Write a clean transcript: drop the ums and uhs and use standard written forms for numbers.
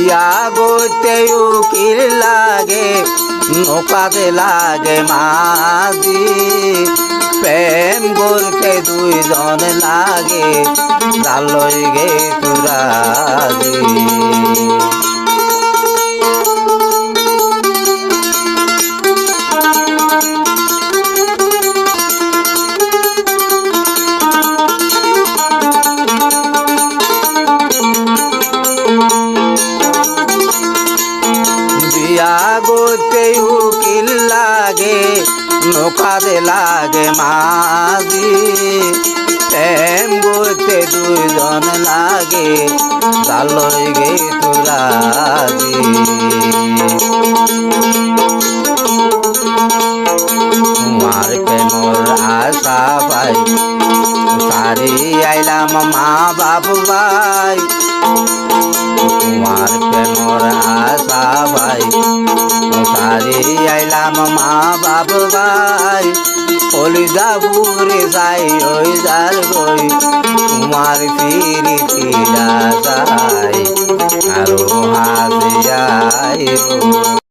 বিয়া করতে উকিল লাগে নৌকাতে লাগে মাঝি প্রেম করতে দুইজন লাগে জালই গে তুরাজি বিয়া করতে উকিল লাগে নৌকাতে লাগে মাঝি প্রেম করতে দুইজন লাগে জালই গে তুরাজি তোমার প্রেমর আশা পাই সারি আইলাম মা বাবু ভাই তোমার প্রেমর আশা ভাই সারি আইলাম মা বাবু ভাই ওলি যাবুরে যাই ওই যার গই তোমার ফিরিতি যাই আরো হাজিয়াই